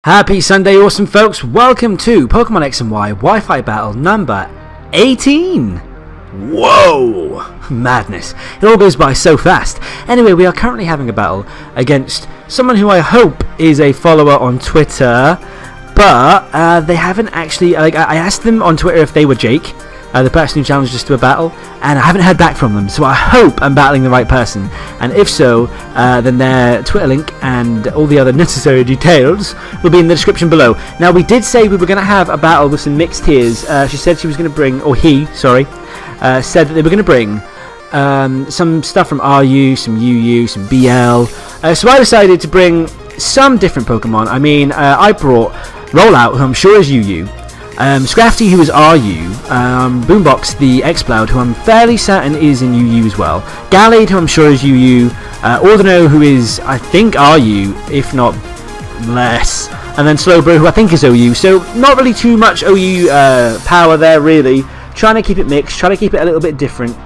Happy Sunday, awesome folks. Welcome to Pokémon X&Y Wi-Fi battle number 18. Whoa! Madness. It all goes by so fast. Anyway, we are currently having a battle against someone who I hope is a follower on Twitter, but they haven't actually, I asked them on Twitter if they were Jake, the person who challenged us to a battle, and I haven't heard back from them, so I hope I'm battling the right person, and if so, then their Twitter link and all the other necessary details will be in the description below. Now, we did say we were going to have a battle with some mixed tiers. She said she was going to bring, or he, sorry, said that they were going to bring some stuff from RU, some UU, some BL, so I decided to bring some different Pokemon. I mean, I brought Rollout, who I'm sure is UU, Scrafty, who is RU, Boombox the Exploud, who I'm fairly certain is in UU as well, Gallade, who I'm sure is UU, Ordino, who is, I think, RU, if not less, and then Slowbro, who I think is OU, so not really too much OU power there, really. Trying to keep it mixed, trying to keep it a little bit different.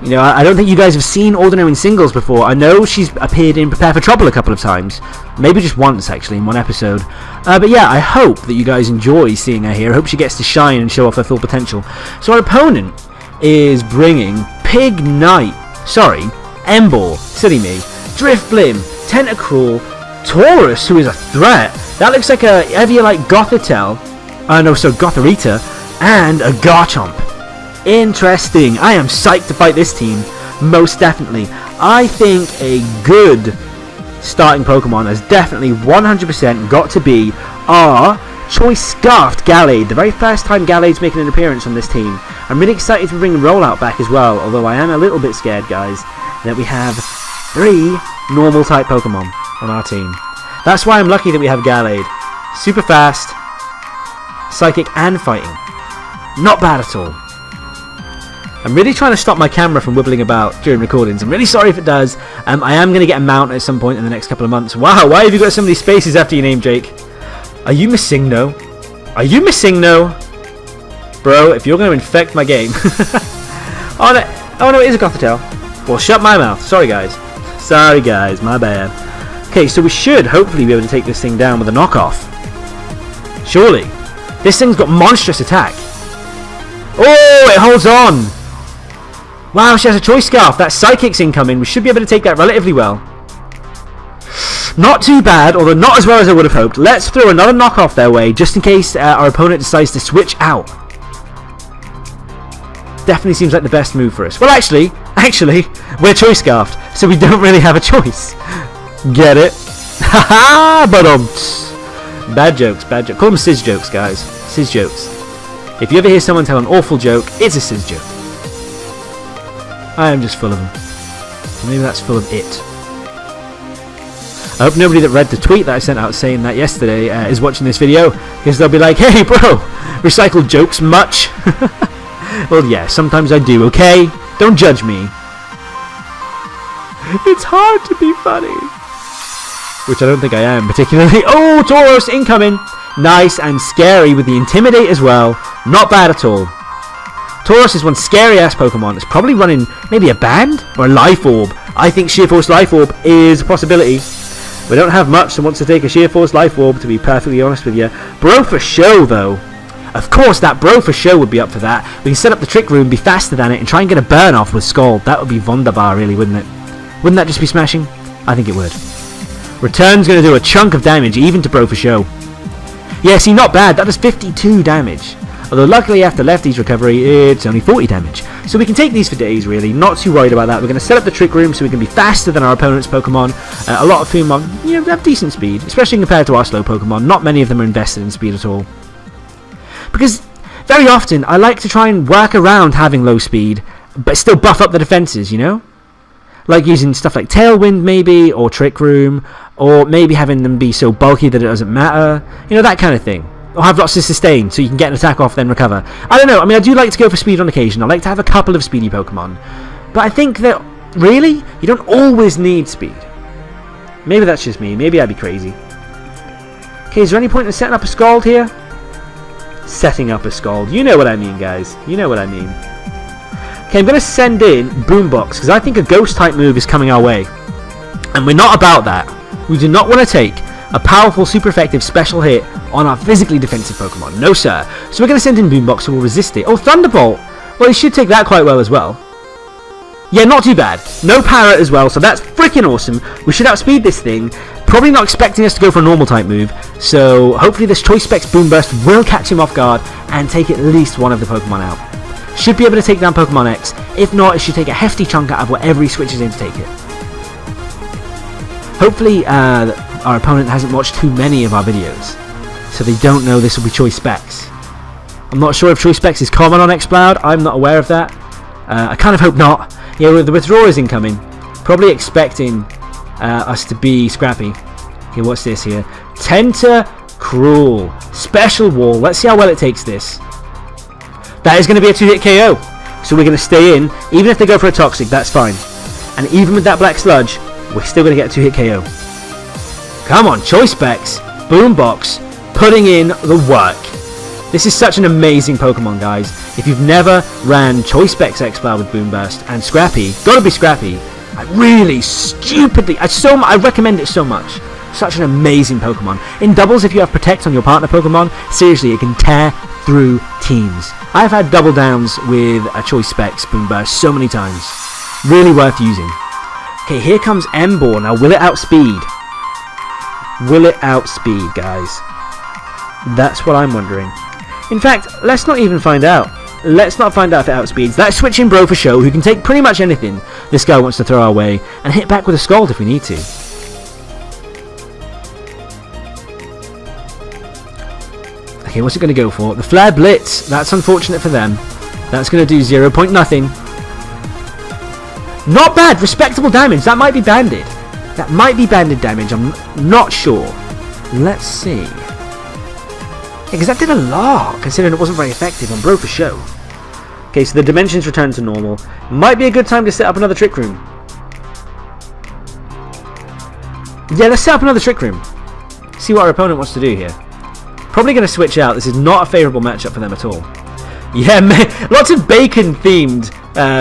You know, I don't think you guys have seen Ordino in singles before. I know she's appeared in Prepare for Trouble a couple of times. Maybe just once, actually, in one episode. But yeah, I hope that you guys enjoy seeing her here. I hope she gets to shine and show off her full potential. So our opponent is bringing Pig Knight. Sorry, Embor, silly me. Driftblim, Tentacruel, Taurus, who is a threat. That looks like a heavier like Gothitelle. Gothorita. And a Garchomp. Interesting. I am psyched to fight this team, most definitely. I think a good starting Pokemon has definitely 100% got to be our Choice Scarfed Gallade, the very first time Gallade's making an appearance on this team. I'm really excited to bring Rollout back as well, although I am a little bit scared, guys, that we have 3 normal type Pokemon on our team. That's why I'm lucky that we have Gallade. Super fast, psychic and fighting. Not bad at all. I'm really trying to stop my camera from wibbling about during recordings. I'm really sorry if it does. I am going to get a mount at some point in the next couple of months. Wow, why have you got so many spaces after your name, Jake? Are you missing no? Are you missing no? Bro, if you're going to infect my game. Oh no, it is a Gothitelle. Well, shut my mouth. Sorry, guys. Sorry, guys. My bad. Okay, so we should hopefully be able to take this thing down with a knockoff. Surely. This thing's got monstrous attack. Oh, it holds on. Wow, she has a Choice Scarf. That Psychic's incoming. We should be able to take that relatively well. Not too bad, although not as well as I would have hoped. Let's throw another knockoff their way, just in case our opponent decides to switch out. Definitely seems like the best move for us. Well, actually, we're Choice Scarfed, so we don't really have a choice. Get it? Haha, but bad jokes, bad jokes. Call them Sizz jokes, guys. Sizz jokes. If you ever hear someone tell an awful joke, it's a Sizz joke. I am just full of them. Maybe that's full of it. I hope nobody that read the tweet that I sent out saying that yesterday is watching this video, because they'll be like, hey bro, recycled jokes much? Well, yeah, sometimes I do, okay? Don't judge me. It's hard to be funny. Which I don't think I am particularly. Oh, Tauros incoming! Nice and scary with the Intimidate as well. Not bad at all. Taurus is one scary-ass Pokemon. It's probably running maybe a Band or a Life Orb. I think Sheer Force Life Orb is a possibility. We don't have much that wants to take a Sheer Force Life Orb, to be perfectly honest with you. Bro for Show, though. Of course, that Bro for Show would be up for that. We can set up the Trick Room, be faster than it, and try and get a burn off with Scald. That would be wunderbar, really, wouldn't it? Wouldn't that just be smashing? I think it would. Return's going to do a chunk of damage, even to Bro for Show. Yeah, see, not bad. That does 52 damage. Although luckily after Lefty's recovery, it's only 40 damage. So we can take these for days, really. Not too worried about that. We're going to set up the Trick Room so we can be faster than our opponent's Pokemon. A lot of whom have decent speed, especially compared to our slow Pokemon. Not many of them are invested in speed at all. Because very often I like to try and work around having low speed, but still buff up the defenses, you know? Like using stuff like Tailwind maybe, or Trick Room, or maybe having them be so bulky that it doesn't matter. You know, that kind of thing. Or have lots of sustain, so you can get an attack off, then recover. I don't know, I mean, I do like to go for speed on occasion. I like to have a couple of speedy Pokemon. But I think that, really, you don't always need speed. Maybe that's just me. Maybe I'd be crazy. Okay, is there any point in setting up a Scald here? Setting up a Scald. You know what I mean, guys. You know what I mean. Okay, I'm going to send in Boombox, because I think a Ghost-type move is coming our way. And we're not about that. We do not want to take a powerful, super effective special hit on our physically defensive Pokemon. No, sir. So we're going to send in Boombox, who will resist it. Oh, Thunderbolt! Well, he should take that quite well as well. Yeah, not too bad. No Parrot as well, so that's freaking awesome. We should outspeed this thing. Probably not expecting us to go for a normal type move, so hopefully this Choice Specs Boomburst will catch him off guard and take at least one of the Pokemon out. Should be able to take down Pokemon X. If not, it should take a hefty chunk out of whatever he switches in to take it. Hopefully our opponent hasn't watched too many of our videos, so they don't know this will be Choice Specs. I'm not sure if Choice Specs is common on Exploud. I'm not aware of that. I kind of hope not. Yeah, with the withdrawers incoming, probably expecting us to be scrappy. Okay, what's this here? Tentacruel. Special Wall. Let's see how well it takes this. That is going to be a 2-hit KO. So we're going to stay in. Even if they go for a Toxic, that's fine. And even with that Black Sludge, we're still going to get a 2-hit KO. Come on, Choice Specs. Boombox. Putting in the work. This is such an amazing Pokemon, guys. If you've never ran Choice Specs Exploud with Boomburst and Scrappy, gotta be Scrappy. I really stupidly, I recommend it so much. Such an amazing Pokemon. In doubles, if you have Protect on your partner Pokemon, seriously, it can tear through teams. I've had double downs with a Choice Specs Boomburst so many times. Really worth using. Okay, here comes Emboar. Now, will it outspeed? Will it outspeed, guys? That's what I'm wondering. In fact, let's not even find out. Let's not find out if it outspeeds. That's Switching Bro for show, who can take pretty much anything this guy wants to throw our way, and hit back with a Scald if we need to. Okay, what's it going to go for? The Flare Blitz. That's unfortunate for them. That's going to do 0 point nothing. Not bad. Respectable damage. That might be banded. That might be banded damage. I'm not sure. Let's see. Because that did a lot, considering it wasn't very effective on Bro for show. Okay, so the dimensions return to normal. Might be a good time to set up another Trick Room. Yeah, let's set up another Trick Room. See what our opponent wants to do here. Probably going to switch out. This is not a favourable matchup for them at all. Yeah, lots of bacon-themed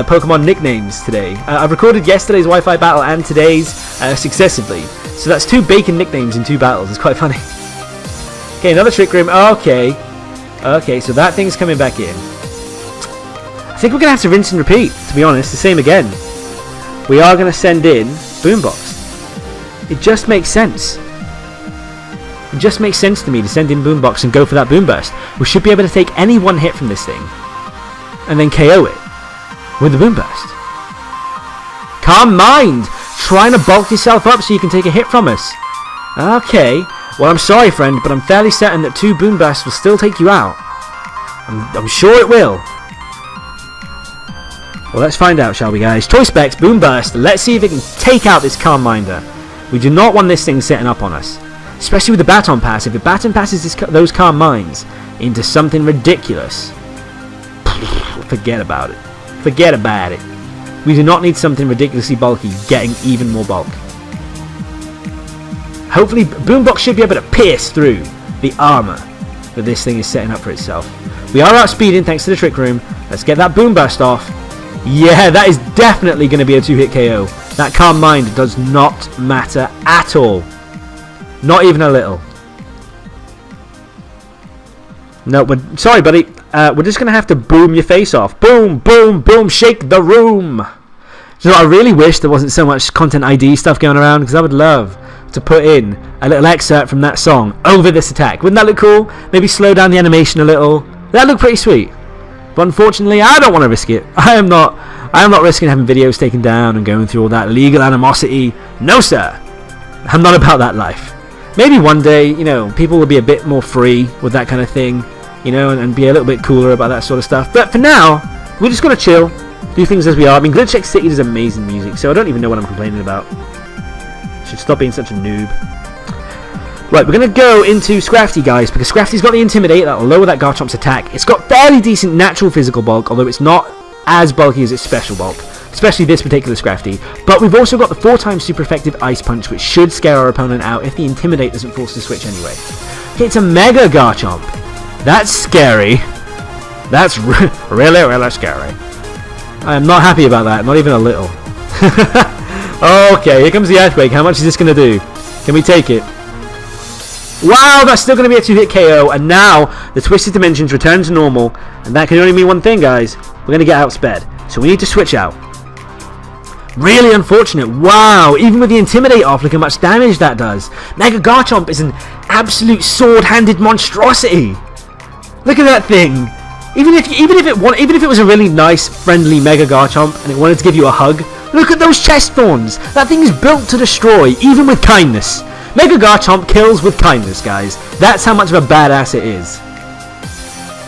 Pokemon nicknames today. I've recorded yesterday's Wi-Fi battle and today's successively. So that's 2 bacon nicknames in 2 battles. It's quite funny. Okay, another Trick Room. Okay. Okay, so that thing's coming back in. I think we're going to have to rinse and repeat, to be honest. The same again. We are going to send in Boombox. It just makes sense. It just makes sense to me to send in Boombox and go for that Boomburst. We should be able to take any one hit from this thing and then KO it with the Boomburst. Calm Mind! Trying to bulk yourself up so you can take a hit from us. Okay. Well, I'm sorry, friend, but I'm fairly certain that 2 Boombursts will still take you out. I'm sure it will. Well, let's find out, shall we, guys? Choice Specs, Boomburst. Let's see if it can take out this Calm Minder. We do not want this thing setting up on us. Especially with the Baton Pass. If it Baton passes those Calm Minds into something ridiculous, forget about it. Forget about it. We do not need something ridiculously bulky getting even more bulk. Hopefully, Boombox should be able to pierce through the armor that this thing is setting up for itself. We are outspeeding thanks to the Trick Room. Let's get that Boomburst off. Yeah, that is definitely going to be a 2-hit KO. That Calm Mind does not matter at all. Not even a little. No, sorry, buddy. We're just going to have to boom your face off. Boom, boom, boom, shake the room. You know, I really wish there wasn't so much content ID stuff going around, because I would love to put in a little excerpt from that song over this attack. Wouldn't that look cool? Maybe slow down the animation a little. That'd look pretty sweet. But unfortunately, I don't want to risk it. I am not risking having videos taken down and going through all that legal animosity. No, sir. I'm not about that life. Maybe one day, you know, people will be a bit more free with that kind of thing, you know, and be a little bit cooler about that sort of stuff. But for now, we're just going to chill, do things as we are. I mean, Glitch X City is amazing music, so I don't even know what I'm complaining about. Should stop being such a noob. Right, we're going to go into Scrafty, guys, because Scrafty's got the Intimidate. That'll lower that Garchomp's attack. It's got fairly decent natural physical bulk, although it's not as bulky as its special bulk, especially this particular Scrafty. But we've also got the 4x super effective Ice Punch, which should scare our opponent out if the Intimidate doesn't force the switch anyway. Okay, it's a Mega Garchomp. That's scary. That's really, really scary. I am not happy about that, not even a little. Okay, here comes the Earthquake. How much is this going to do? Can we take it? Wow, that's still going to be a 2-hit KO. And now the Twisted Dimensions return to normal. And that can only mean one thing, guys. We're going to get outsped. So we need to switch out. Really unfortunate. Wow, even with the Intimidate off, look how much damage that does. Mega Garchomp is an absolute sword-handed monstrosity. Look at that thing. Even if it was a really nice, friendly Mega Garchomp and it wanted to give you a hug, look at those chest thorns. That thing is built to destroy, even with kindness. Mega Garchomp kills with kindness, guys. That's how much of a badass it is.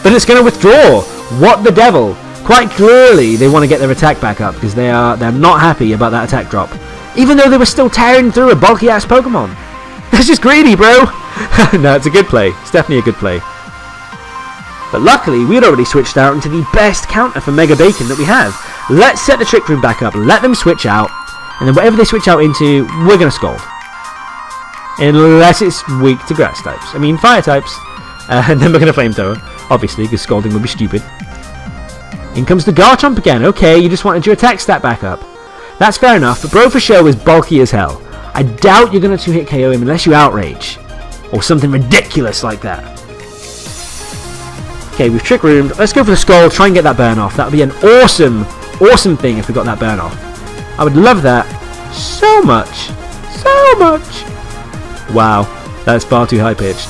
But it's going to withdraw. What the devil? Quite clearly, they want to get their attack back up because they're not happy about that attack drop. Even though they were still tearing through a bulky ass Pokemon. That's just greedy, bro. No, it's a good play. It's definitely a good play. But luckily, we had already switched out into the best counter for Mega Bacon that we have. Let's set the Trick Room back up. Let them switch out, and then whatever they switch out into, we're gonna Scald. Unless it's weak to Grass types. I mean, Fire types. And then we're gonna Flamethrower, obviously, because Scalding would be stupid. In comes the Garchomp again. Okay, you just wanted your attack stat back up. That's fair enough, but Bro for Show is bulky as hell. I doubt you're going to 2-hit KO him unless you Outrage. Or something ridiculous like that. Okay, we've Trick Roomed. Let's go for the Scald, try and get that burn off. That would be an awesome thing if we got that burn off. I would love that so much. So much. Wow, that's far too high-pitched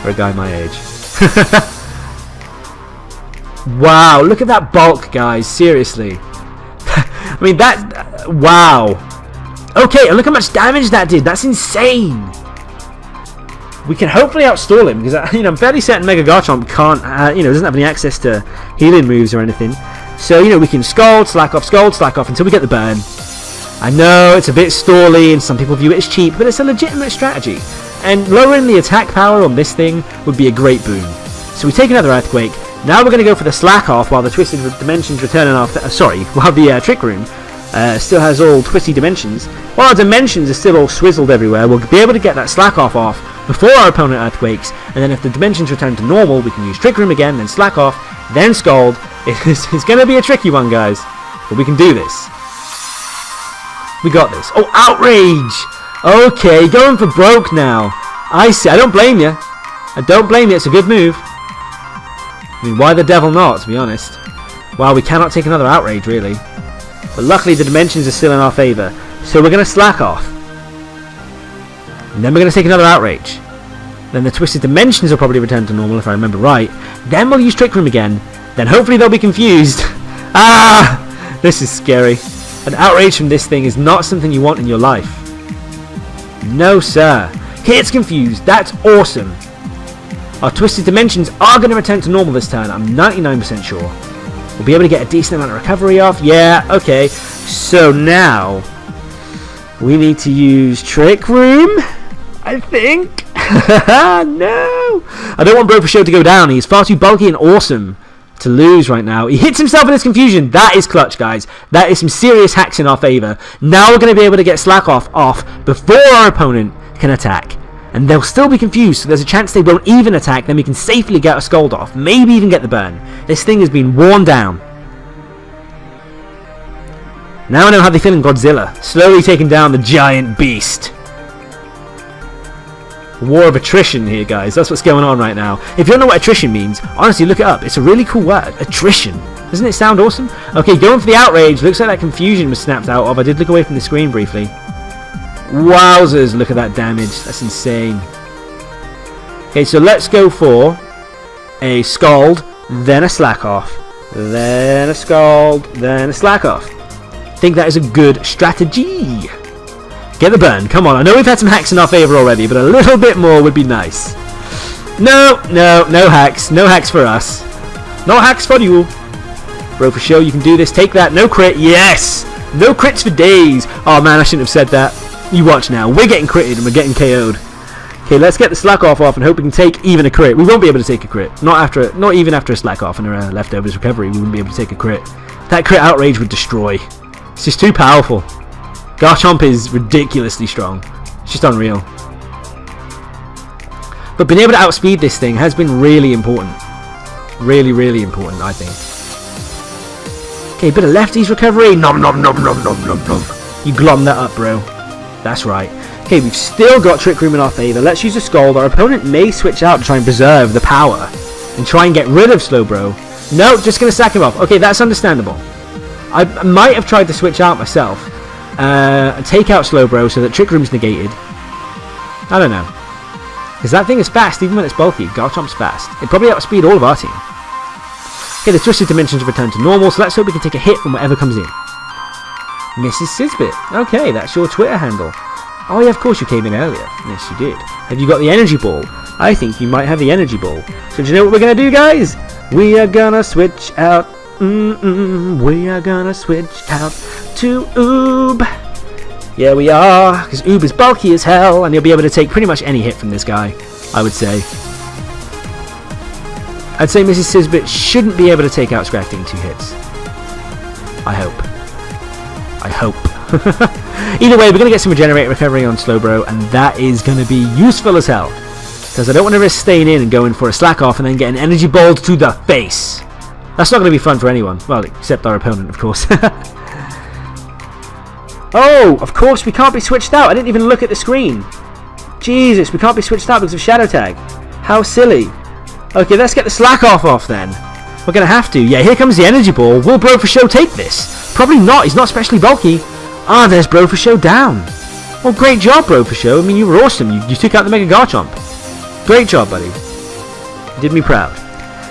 for a guy my age. Wow, look at that bulk, guys. Seriously. I mean, that... wow. Okay, and look how much damage that did. That's insane. We can hopefully outstall him, because I'm fairly certain Mega Garchomp can't, doesn't have any access to healing moves or anything. So, we can Scald, slack off, until we get the burn. I know it's a bit stally, and some people view it as cheap, but it's a legitimate strategy. And lowering the attack power on this thing would be a great boon. So we take another Earthquake. Now we're going to go for the Slack Off while the Twisted Dimensions return in our... while the Trick Room still has all twisty dimensions. While our dimensions are still all swizzled everywhere, we'll be able to get that Slack Off before our opponent Earthquakes, and then if the dimensions return to normal, we can use Trick Room again, then Slack Off, then Scald. It's going to be a tricky one, guys, but we can do this. We got this. Oh, Outrage! Okay, going for broke now. I see. I don't blame you. I don't blame you. It's a good move. I mean, why the devil not, to be honest? Wow, we cannot take another Outrage, really. But luckily, the dimensions are still in our favour. So we're going to Slack Off. And then we're going to take another Outrage. Then the Twisted Dimensions will probably return to normal, if I remember right. Then we'll use Trick Room again. Then hopefully they'll be confused. Ah! This is scary. An Outrage from this thing is not something you want in your life. No, sir. Okay, it's confused. That's awesome. Our Twisted Dimensions are going to return to normal this turn. I'm 99% sure. We'll be able to get a decent amount of recovery off. Yeah, okay. So now we need to use Trick Room, I think. No. I don't want Bro for Show to go down. He's far too bulky and awesome to lose right now. He hits himself in his confusion. That is clutch, guys. That is some serious hacks in our favour. Now we're going to be able to get Slack Off before our opponent can attack. And they'll still be confused, so there's a chance they won't even attack. Then we can safely get a Scald off. Maybe even get the burn. This thing has been worn down. Now I know how they feel in Godzilla. Slowly taking down the giant beast. War of attrition here, guys. That's what's going on right now. If you don't know what attrition means, honestly, look it up. It's a really cool word. Attrition. Doesn't it sound awesome? Okay, going for the Outrage. Looks like that confusion was snapped out of. I did look away from the screen briefly. Wowzers, look at that damage. That's insane. Okay, so let's go for a Scald, then a Slack Off, then a Scald, then a Slack Off. I think that is a good strategy. Get the burn. Come on. I know we've had some hacks in our favour already, but a little bit more would be nice. No hacks. No hacks for us. No hacks for you. Bro for Show, you can do this. Take that. No crit. Yes! No crits for days. Oh man, I shouldn't have said that. You watch now. We're getting critted and we're getting KO'd. Okay, let's get the Slack Off and hope we can take even a crit. We won't be able to take a crit. Not even after a Slack Off and a leftovers recovery, we wouldn't be able to take a crit. That crit Outrage would destroy. It's just too powerful. Garchomp is ridiculously strong. It's just unreal. But being able to outspeed this thing has been really important. Really, really important, I think. Okay, bit of lefties recovery. Nom nom nom nom nom nom nom. You glom that up, bro. That's right. Okay, we've still got Trick Room in our favour. Let's use a Scald. Our opponent may switch out to try and preserve the power and try and get rid of Slowbro. No, just going to sack him off. Okay, that's understandable. I might have tried to switch out myself and take out Slowbro so that Trick Room's negated. I don't know. Because that thing is fast even when it's bulky. Garchomp's fast. It probably outspeed all of our team. Okay, the Twisted Dimensions have returned to normal, so let's hope we can take a hit from whatever comes in. Mrs. Sysbit. Okay, that's your Twitter handle. Oh yeah, of course you came in earlier. Yes, you did. Have you got the energy ball? I think you might have the energy ball. So do you know what we're going to do, guys? We are going to switch out. We are going to switch out to Oob. Yeah, we are. Because Oob is bulky as hell, and he'll be able to take pretty much any hit from this guy, I would say. I'd say Mrs. Sysbit shouldn't be able to take out Scrafty in 2 hits. I hope. I hope. Either way, we're going to get some Regenerate Recovery on Slowbro, and that is going to be useful as hell. Because I don't want to risk staying in and going for a slack off and then get an energy ball to the face. That's not going to be fun for anyone. Well, except our opponent, of course. Oh, of course, we can't be switched out. I didn't even look at the screen. Jesus, we can't be switched out because of Shadow Tag. How silly. Okay, let's get the slack off then. We're going to have to. Yeah, here comes the energy ball. Will Bro for Show take this? Probably not. He's not especially bulky. Ah, there's Bro for Show down. Well, great job, Bro for Show. I mean, you were awesome. You took out the Mega Garchomp. Great job, buddy. You did me proud.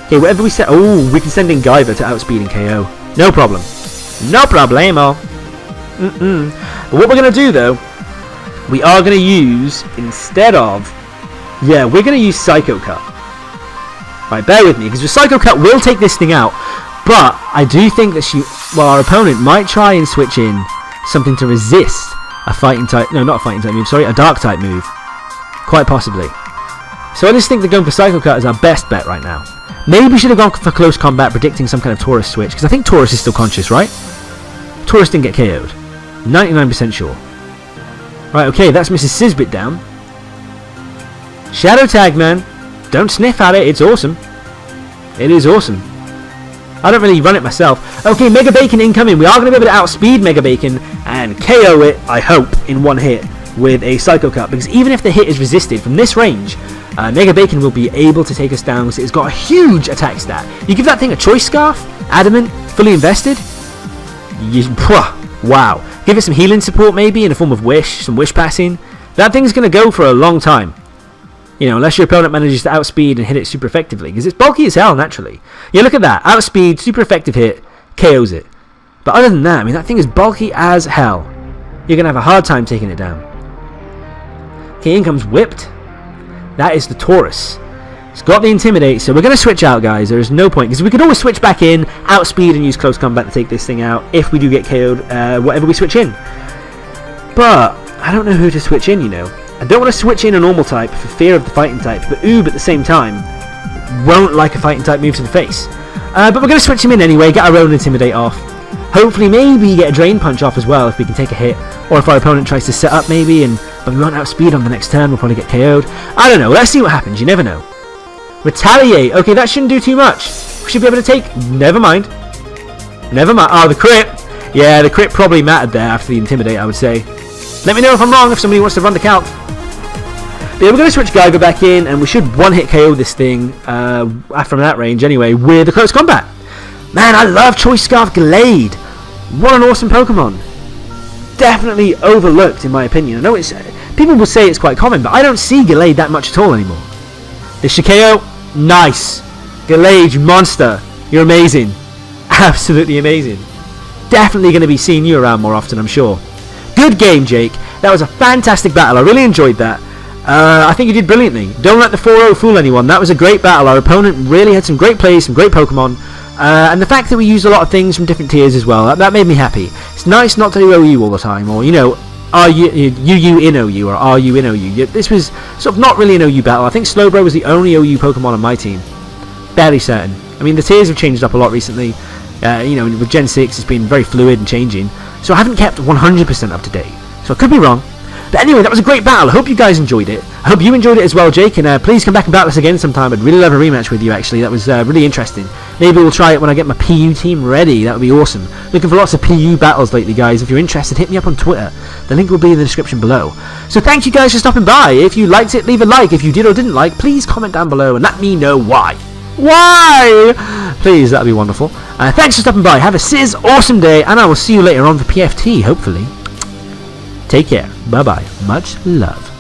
Okay, whatever we set... Oh, we can send in Guyver to outspeed and KO. No problem. No problemo. What we're going to do, though, we are going to use, instead of... Yeah, we're going to use Psycho Cut. Right, bear with me, because the Psycho Cut will take this thing out, but I do think that our opponent might try and switch in something to resist a fighting type... No, not a fighting type move, sorry, a dark type move. Quite possibly. So I just think that going for Psycho Cut is our best bet right now. Maybe we should have gone for Close Combat, predicting some kind of Taurus switch, because I think Taurus is still conscious, right? Taurus didn't get KO'd. 99% sure. Right, okay, that's Mrs. Sysbit down. Shadow Tag, man. Don't sniff at it, it's awesome. It is awesome. I don't really run it myself. Okay, Mega Bacon incoming. We are going to be able to outspeed Mega Bacon and KO it, I hope, in one hit with a Psycho Cut. Because even if the hit is resisted from this range, Mega Bacon will be able to take us down because it's got a huge attack stat. You give that thing a Choice Scarf, Adamant, fully invested. Wow. Give it some healing support maybe in the form of Wish, some Wish passing. That thing's going to go for a long time. You know, unless your opponent manages to outspeed and hit it super effectively. Because it's bulky as hell, naturally. Yeah, look at that. Outspeed, super effective hit, KOs it. But other than that, I mean, that thing is bulky as hell. You're going to have a hard time taking it down. Okay, in comes Whipped. That is the Taurus. It's got the Intimidate, so we're going to switch out, guys. There is no point. Because we could always switch back in, outspeed, and use Close Combat to take this thing out if we do get KO'd, whatever we switch in. But I don't know who to switch in, you know. I don't want to switch in a normal type for fear of the fighting type, but Oob at the same time won't like a fighting type move to the face. But we're going to switch him in anyway, get our own Intimidate off. Hopefully maybe get a Drain Punch off as well if we can take a hit. Or if our opponent tries to set up maybe, but we won't outspeed on the next turn, we'll probably get KO'd. I don't know, let's see what happens, you never know. Retaliate, okay, that shouldn't do too much. We should be able to take, never mind. Oh, the crit. Yeah, the crit probably mattered there after the Intimidate, I would say. Let me know if I'm wrong, if somebody wants to run the calc. But yeah, we're going to switch Guyver back in, and we should one-hit KO this thing from that range anyway, with a Close Combat. Man, I love Choice Scarf Glade. What an awesome Pokemon. Definitely overlooked, in my opinion. I know it's people will say it's quite common, but I don't see Glade that much at all anymore. This should KO. Nice. Glade, you monster. You're amazing. Absolutely amazing. Definitely going to be seeing you around more often, I'm sure. Good game, Jake. That was a fantastic battle. I really enjoyed that. I think you did brilliantly. Don't let the 4-0 fool anyone. That was a great battle. Our opponent really had some great plays, some great Pokemon. And the fact that we used a lot of things from different tiers as well, that made me happy. It's nice not to do OU all the time, or, you know, are you in OU, or are you in OU? This was sort of not really an OU battle. I think Slowbro was the only OU Pokemon on my team. Barely certain. I mean, the tiers have changed up a lot recently. You know, with Gen 6, it's been very fluid and changing. So I haven't kept 100% up to date. So I could be wrong. But anyway, that was a great battle. I hope you guys enjoyed it. I hope you enjoyed it as well, Jake, and please come back and battle us again sometime. I'd really love a rematch with you, actually. That was really interesting. Maybe we'll try it when I get my PU team ready. That would be awesome. Looking for lots of PU battles lately, guys. If you're interested, hit me up on Twitter. The link will be in the description below. So thank you guys for stopping by. If you liked it, leave a like. If you did or didn't like, please comment down below and let me know why. Why? Please, that'd be wonderful. Thanks for stopping by. Have a Sysawesome day, and I will see you later on for PFT, hopefully. Take care. Bye-bye. Much love.